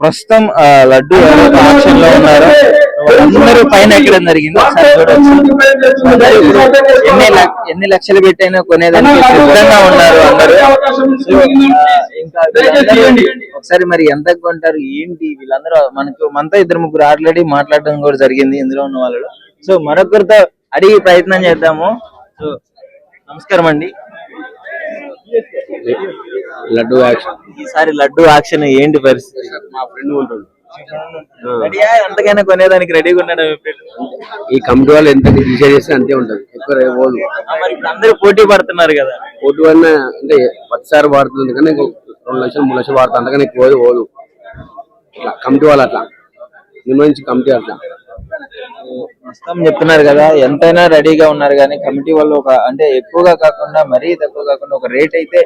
ప్రస్తుతం లడ్డు ఎవరైతే ఆక్షన్ లో ఉన్నారో అందరూ పైన ఎక్కడం జరిగింది. ఒకసారి చూడొచ్చు. ఎన్ని లక్షలు పెట్టైనా కొనేదానికి సిద్ధంగా ఉన్నారు అందరూ. ఇంకా ఒకసారి మరి ఎంత కొంటారు ఏంటి వీళ్ళందరూ మనతో ఇద్దరు ముగ్గురు ఆల్రెడీ మాట్లాడడం కూడా జరిగింది ఇందులో ఉన్న వాళ్ళు. సో మరొకరితో అడిగి ప్రయత్నం చేద్దాము. సో నమస్కారం అండి. లడ్డు యాక్షన్ ఈసారి లడ్డు యాక్షన్ ఏంటి పరిస్థితి? మా ఫ్రెండ్ ఉంటుంది రెడీయా? ఎంతకైనా కొనేదానికి రెడీగా ఉన్నాడు. ఈ కమిటీ వాళ్ళు ఎంత డిసైడ్ చేస్తే అంతే ఉంటది, ఎక్కువ పోదు. మరి ఇప్పుడు అందరూ పోటీ పడుతున్నారు కదా. పోటీ వల్ల అంటే 10,000 వాడుతుంది కానీ 2 లక్షలు 3 లక్షలు వాడుతుంది, అంతకని ఎక్కువ పోదు. ఇట్లా కమిటీ వాళ్ళు అట్లా నిర్ణయించి కమిటీ అట్లా ప్రస్తుతం చెప్తున్నారు కదా ఎంతైనా రెడీగా ఉన్నారు కానీ కమిటీ వాళ్ళు ఒక అంటే ఎక్కువగా కాకుండా మరీ తక్కువ కాకుండా ఒక రేట్ అయితే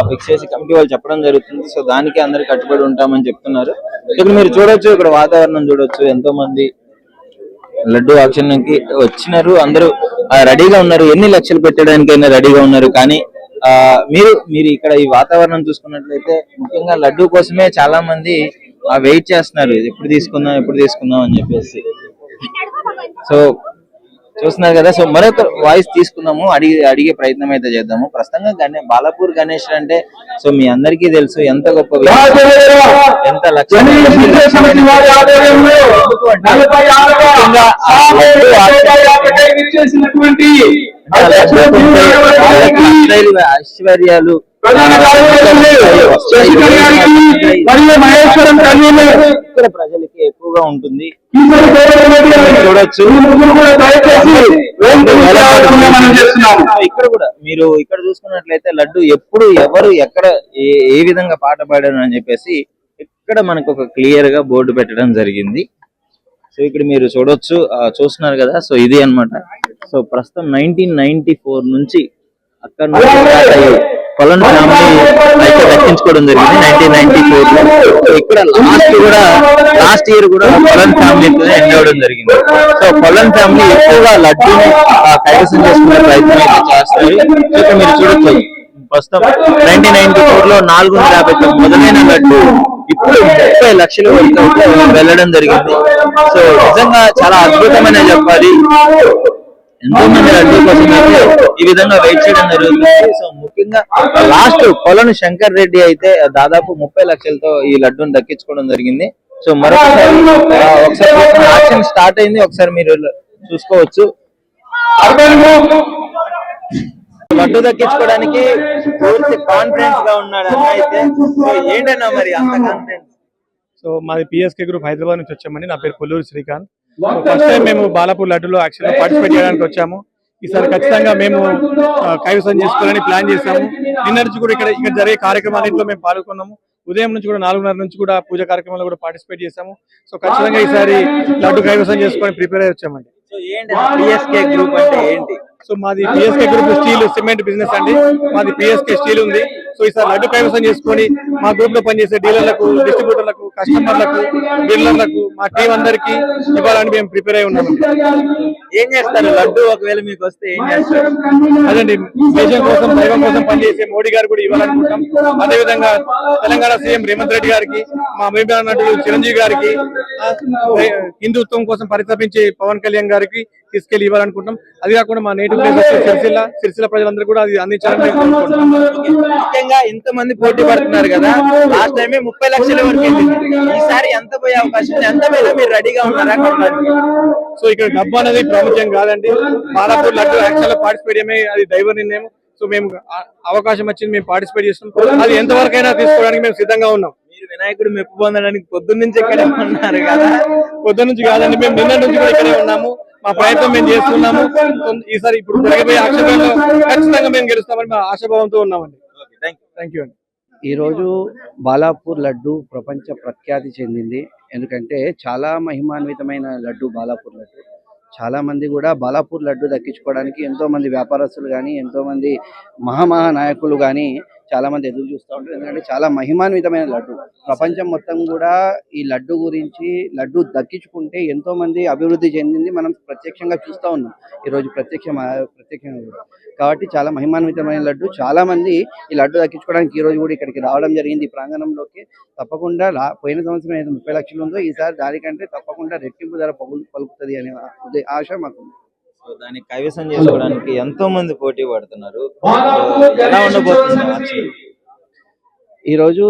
ఫిక్స్ చేసి కమిటీ వాళ్ళు చెప్పడం జరుగుతుంది. సో దానికి అందరు కట్టుబడి ఉంటామని చెప్తున్నారు. ఇక్కడ మీరు చూడొచ్చు, ఇక్కడ వాతావరణం చూడొచ్చు, ఎంతో మంది లడ్డు ఆక్షన్ కి వచ్చినారు, అందరూ రెడీగా ఉన్నారు. ఎన్ని లక్షలు పెట్టడానికైనా రెడీగా ఉన్నారు. కానీ మీరు ఇక్కడ ఈ వాతావరణం చూసుకున్నట్లయితే ముఖ్యంగా లడ్డు కోసమే చాలా మంది వెయిట్ చేస్తున్నారు, ఎప్పుడు తీసుకుందాం అని చెప్పేసి. సో చూస్తున్నారు కదా. సో మరొక వాయిస్ తీసుకుందాము, అడిగే ప్రయత్నం అయితే చేద్దాము. ప్రస్తుతంగా బాలాపూర్ గణేష్ అంటే సో మీ అందరికీ తెలుసు ఎంత గొప్ప ఎంత ఐశ్వర్యాలు ఇక్కడ ప్రజలకి ఎక్కువగా ఉంటుంది. చూడొచ్చు ఇక్కడ కూడా మీరు ఇక్కడ చూసుకున్నట్లయితే లడ్డు ఎప్పుడు ఎవరు ఎక్కడ ఏ విధంగా పాట పాడారు అని చెప్పేసి ఇక్కడ మనకు ఒక క్లియర్ గా బోర్డు పెట్టడం జరిగింది. సో ఇక్కడ మీరు చూస్తున్నారు కదా. సో ఇది అన్నమాట. సో ప్రస్తుతం 1994 నుంచి అక్కడ నుంచి కొలన్ ఫ్యామిలీ అయితే దక్కించుకోవడం జరిగింది 1994 లో. ఇక్కడ లాస్ట్ ఇయర్ కూడా కొలన్ ఫ్యామిలీతో ఎండ్ అవ్వడం జరిగింది. సో కొలన్ ఫ్యామిలీ ఎక్కువగా లడ్డూని కైవసం చేసుకునే ప్రయత్నం అయితే చేస్తారు. ఇక్కడ మీరు చూడొచ్చు, ప్రస్తుతం 1994 లో 450 మొదలైన లడ్డు ఇప్పుడు 30 లక్షల వరకు వెళ్ళడం జరిగింది. సో నిజంగా చాలా అద్భుతమైన చెప్పాలి. ఎంతో మంది లడ్డూ కోసం అయితే ఈ విధంగా వెయిట్ చేయడం జరుగుతుంది. సో ముఖ్యంగా లాస్ట్ కొలను శంకర్ రెడ్డి అయితే దాదాపు 30 లక్షలతో ఈ లడ్డూని దక్కించుకోవడం జరిగింది. సో ఒకసారి యాక్షన్ స్టార్ట్ అయింది, ఒకసారి మీరు చూసుకోవచ్చు. లడ్డు దక్కించుకోవడానికి పూర్తి కాన్ఫిడెన్స్ గా ఉన్నాడు అన్న అయితే. సో ఏంటన్నా మరి అంత కాన్ఫిడెన్స్? సో మాది పిఎస్కే గ్రూప్ హైదరాబాద్ నుంచి వచ్చామండి. నా పేరు కొల్లూరు శ్రీకాంత్. ఫస్ట్ టైం మేము బాలాపూర్ లడ్డులో యాక్షన్ లో పార్టిసిపేట్ చేయడానికి వచ్చాము. ఈసారి ఖచ్చితంగా మేము కైవసం చేసుకోవాలని ప్లాన్ చేశాము. నిన్న నుంచి కూడా ఇక్కడ జరిగే కార్యక్రమాలన్నింటిలో మేము పాల్గొన్నాము. ఉదయం నుంచి కూడా 4:30 నుంచి కూడా పూజ కార్యక్రమాల్లో కూడా పార్టిసిపేట్ చేశాము. సో ఖచ్చితంగా ఈసారి లడ్డు కైవసం చేసుకొని ప్రిపేర్ అయ్యి వచ్చామండి. సో ఏంటి పిఎస్కే గ్రూప్ అంటే ఏంటి? సో మాది PSK group steel cement business అండి. మాది పిఎస్కే స్టీల్ ఉంది. సో ఈసారి లడ్డు కైవసం చేసుకొని మా గ్రూప్ లో పనిచేసే డీలర్లకు, డిస్ట్రిబ్యూటర్లకు, కస్టమర్లకు, డీలర్లకు, మా టీం అందరికి ఇవ్వాలని మేము ప్రిపేర్ అయి ఉన్నాము. ఏం చేస్తారు లడ్డు ఒకవేళ మీకు వస్తే ఏం చేస్తారు? అదండి, దేశం కోసం దైవం కోసం పనిచేసే మోడీ గారు కూడా ఇవ్వాలనుకుంటాం. అదేవిధంగా తెలంగాణ సీఎం రేవంత్ రెడ్డి గారికి, మా అభిమాన నటుడు చిరంజీవి గారికి, హిందుత్వం కోసం పరితపించే పవన్ కళ్యాణ్ గారికి తీసుకెళ్లి ఇవ్వాలనుకుంటాం. అది కాకుండా మా నేటివ్ ప్లేస్ సిరిసిల్ల ప్రజలందరూ కూడా అది అందించాలని ముఖ్యంగా ఇంత మంది పోటీ పడుతున్నారు కదా. లాస్ట్ టైమే 30 లక్షల వరకు వెళ్ళింది. ఈసారి ఎంత పోయే అవకాశం ఉంది? ఎంత మీద మీరు రెడీగా ఉన్నారా? సో ఇక్కడ డబ్బు అనేది ప్రాముఖ్యం కాదండి. బాలాపూర్ లడ్డు యాక్షన్ లో పార్టిసిపేట్ చేయమే అది దైవ నిర్ణయం. సో మేము అవకాశం వచ్చింది, మేము పార్టిసిపేట్ చేస్తున్నాం. అది ఎంతవరకైనా తీసుకోవడానికి మేము సిద్ధంగా ఉన్నాం. మీరు వినాయకుడు మెప్పు పొందడానికి పొద్దున్న నుంచి ఇక్కడే ఉన్నారు కదా? పొద్దున్న నుంచి కాదండి, మేము నిన్న నుంచి కూడా ఇక్కడే ఉన్నాము. మా ప్రయత్నం మేము చేస్తున్నాము. ఈసారి ఇప్పుడు జరగబోయే ఆక్షేపంలో ఖచ్చితంగా మేము గెలుస్తామని మా ఆశాభావంతో ఉన్నామండి. థ్యాంక్ యూ అండి. ఈరోజు బాలాపూర్ లడ్డు ప్రపంచ ప్రఖ్యాతి చెందింది. ఎందుకంటే చాలా మహిమాన్వితమైన లడ్డు బాలాపూర్ లడ్డు. చాలా మంది కూడా బాలాపూర్ లడ్డు దక్కించుకోవడానికి ఎంతో మంది వ్యాపారస్తులు కానీ, ఎంతో మంది మహానాయకులు కానీ చాలా మంది ఎదురు చూస్తూ ఉంటారు. ఎందుకంటే చాలా మహిమాన్వితమైన లడ్డు. ప్రపంచం మొత్తం కూడా ఈ లడ్డు గురించి, లడ్డు దక్కించుకుంటే ఎంతో మంది అభివృద్ధి చెందింది మనం ప్రత్యక్షంగా చూస్తూ ఉన్నాం ఈరోజు ప్రత్యక్షంగా కూడా. కాబట్టి చాలా మహిమాన్వితమైన లడ్డు. చాలా మంది ఈ లడ్డు దక్కించుకోవడానికి ఈ రోజు కూడా ఇక్కడికి రావడం జరిగింది ఈ ప్రాంగణంలోకి. తప్పకుండా పోయిన సంవత్సరం ఏదో 30 లక్షలు ఉందో ఈసారి దానికంటే తప్పకుండా రెట్టింపు ధర పలుకుతుంది అనే ఆశ మాకు. సో దాన్ని కైవసం చేసుకోవడానికి ఎంతో మంది పోటీ పడుతున్నారు. ఎలా ఉండబోతుంది? ఈ రోజు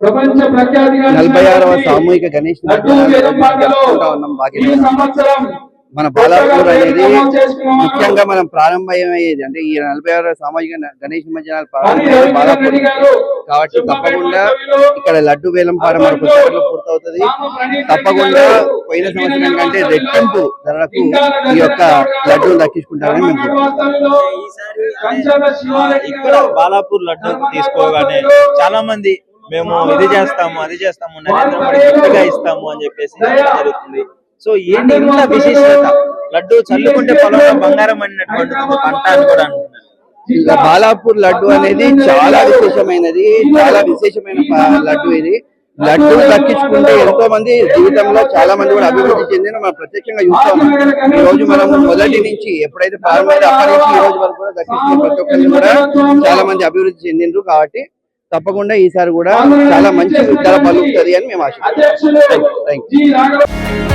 46వ సామూహిక గణేష్ జరుపుకుంటా ఉన్నాం భాగ్యనగరం. మన బాలాపూర్ అనేది ముఖ్యంగా మనం ప్రారంభమయ్యేది అంటే ఈ 46వ సామాజిక గణేష్ నిమజ్జనాలు ప్రారంభమయ్యేది బాలాపూర్. కాబట్టి తప్పకుండా ఇక్కడ లడ్డు వేలం పాట మనకు పూర్తవుతుంది. తప్పకుండా పోయిన సంవత్సరం కంటే రెట్టింపు ధరకు ఈ యొక్క లడ్డూను దక్కించుకుంటారని మేము ఇక్కడ బాలాపూర్ లడ్డు తీసుకోగానే చాలా మంది మేము ఇది చేస్తాము అది చేస్తాము నరేంద్ర మోడీ గిఫ్ట్గా ఇస్తాము అని చెప్పేసి జరుగుతుంది. సో ఏంటి ఇంత విశేషత? లడ్డు చల్లుకుంటే పొలంలో బంగారం అన్నటువంటి పంట అని కూడా అంటున్నారు. బాలాపూర్ లడ్డు అనేది చాలా విశేషమైనది, చాలా విశేషమైన లడ్డు ఇది. లడ్డు దక్కించుకుంటే ఎంతో మంది జీవితంలో చాలా మంది కూడా అభివృద్ధి చెందిన మనం ప్రత్యక్షంగా చూస్తాం. ఈ రోజు మనం మొదటి నుంచి ఎప్పుడైతే ప్రారంభమైందో అప్పటి నుంచి ఈ రోజు వరకు కూడా దక్కించుకున్న ప్రతి ఒక్కరిని కూడా చాలా మంది అభివృద్ధి చెందిండ్రు. కాబట్టి తప్పకుండా ఈసారి కూడా చాలా మంచి ధర పలుకుతుంది అని మేము ఆశిస్తున్నాం. Thank you.